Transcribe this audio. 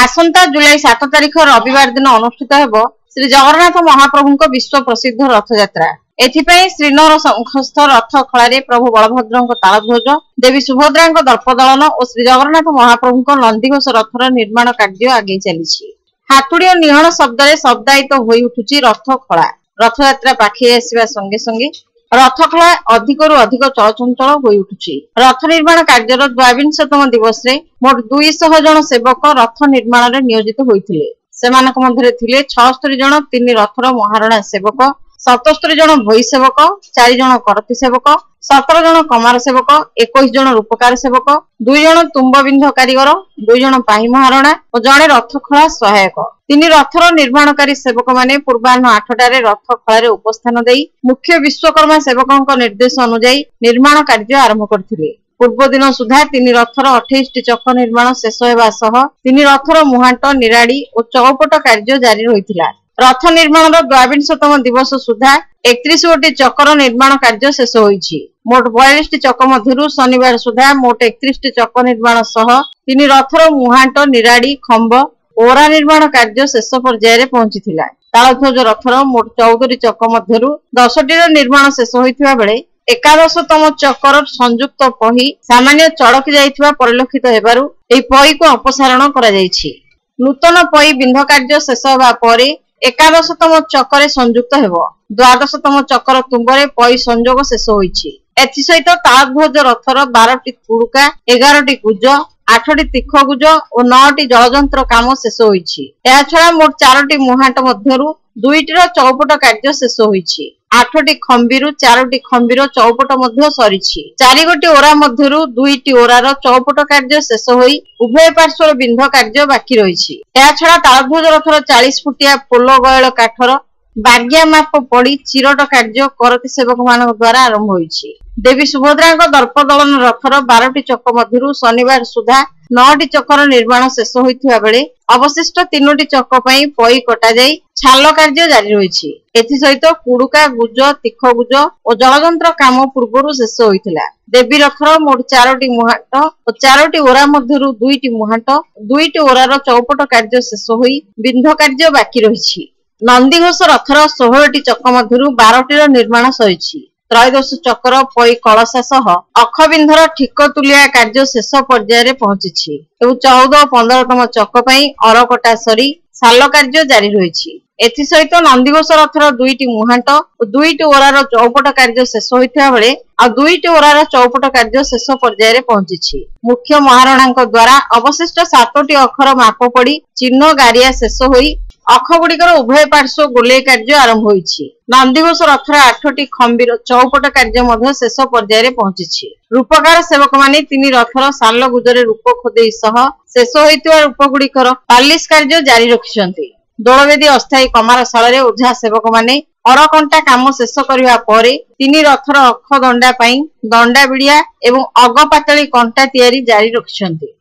आसंता जुलाई 7 तारिख रविवार दिन अनुष्ठित हेब श्री जगन्नाथ महाप्रभु विश्व प्रसिद्ध रथयात्रा। एथिपाई श्रीनगर संखस्थ रथ खलारे प्रभु बलभद्र तालध्वज, देवी सुभद्रा दर्पदलन और श्री जगन्नाथ महाप्रभु नंदीघोष रथर निर्माण कार्य आगे चली। हातुड़ी और निहण शब्द शब्दायित हो उठुची रथ खला। रथयात्रा पाखे आसवा संगे संगे रथखला अधिकरू अधिक चलचंचल हो उठुची। रथ निर्माण कार्यर 22तम दिवस रे मोट 200 जन सेवक रथ निर्माण नियोजित होइथिले। सेमानक मध्यरे थिले 76 जन 3 रथर महारणा सेवक, 77 जन भई सेवक, 4 जन करती सेवक, 17 जन कमार सेवक, 21 जन रूपकार सेवक, 2 जन तुम्बबिंध कारीगर, 2 जन पाही महारणा और जड़े रथखला सहायक। 3 रथर निर्माणकारी सेवक माने पूर्वाह्न 8टारे रथखलारे उपस्थान देई मुख्य विश्वकर्मा सेवकक निर्देश अनुसार निर्माण कार्य आरंभ करथिले। पूर्व दिन सुधा 3 रथर 28 चक निर्माण शेष हेबा सह 3 रथर मुहांट, निराड़ी और चौपट कार्य जारी रहिथिला। रथ निर्माण 22तम दिवस सुधा 31 गोटी चकर निर्माण कार्य शेष होईछि। मोट 42 चक मध्यरु शनिवार सुधा मोट 31 चक निर्माण सह 3 रथर मुहांट, निराड़ी, खंब ओरा निर्माण कार्य शेष पर्याय रे पहुंचीथिला। तालध्वज रथर मोट 14 चक मध्यरु 10टी निर्माण शेष होइथिबा बेले 11तम चकर संयुक्त पही सामान्य चड़की जाइथिबा परिलक्षित हेबारु एई पही को अपसारण करा जाइछि। नूतन पही बिंध कार्य शेष हेबा परे 11तम चकरे संयुक्त हेब। 12तम चकर तुंबरे पई संयोग शेष होईछि। एथि सहित तालध्वज रथर 12टी कुड़ुका, 11टी गुज, 8टी तीख गुज और 9टी जलजंत्र काम शेष होईछि। एहा छडा मोट 4टी मुहांट मध्यरु 2टीर चौपट कार्य शेष होईछि। 8टी खंबीरु 4टी खंबीर चौपट मध्य सरीछि। 4 गोटी ओरा मध्यरु 2टी ओरार चौपट कार्य शेष होई उभय पार्श्वर बिंध कार्य बाकी रहिछि। एहा छडा तालध्वज रथर 40 फुटिया पोलो गयल काठर बाग्या माप पड़ी चिरट कार्य करती सेवक मान द्वारा आरंभ होईछि। देवी सुभद्रा दर्पदलन रथर 12टी चक मध्यरु शनिवार सुधा 9टी चकर निर्माण शेष होइथिबा बेले अवशिष्ट 3टी चक पई पई कटा जाई छाल कार्य जारी रहिछि। एथि सहित कुड़ुका, गुज, तीख गुज और जलजंत्र काम पूर्वरु शेष होइथिला। देवी रथर मोट 4टी मुहांट और 4टी ओरा मध्यरु 2टी मुहांट, 2टी ओरार चौपट कार्य शेष होई बिंध कार्य बाकी रहिछि। नंदीघोष रथर 16टी चक मध्यरु 12टीर निर्माण सरिछि। त्रयोदश चकर पई कलसा सह अखबिंधर ठीक तुलिया कार्य शेष पर्याय रे पहुंचिछि एवं 14 और 15तम चक पई अरकटा सरी साल कार्य जारी रहिछि। एथि सहित नंदीघोष रथर 2टी मुहांट और 2टी ओरार चौपट कार्य शेष होइथिबा बेले आ 2टी ओरार चौपट कार्य शेष पर्याय रे पहुंचिछि। मुख्य महारणांक द्वारा अवशिष्ट 7टी अखर माप पड़ी चिन्ह गारिया शेष होई अख गुड़िकर उभय पार्श्व गोले कार्य आरंभ होईछि। नंदीघोष रथर 8टी खंबीर चौपट कार्य मध्य शेष पर्याय रे पहुंचिछि। रूपकार सेवक माने 3 रथर साल गुजरे रूप खोदेई सह शेष होइतिबा रूप गुड़िकर पालिश कार्य जारी रखिसंती। दोलवेदी अस्थायी कमारशाला रे ओझा सेवक माने अरकंटा काम शेष करिवा परे 3 रथर अख दंडा पई दंडा बिड़िया एवं अग पातळी कंटा तयारी जारी रखिसंती।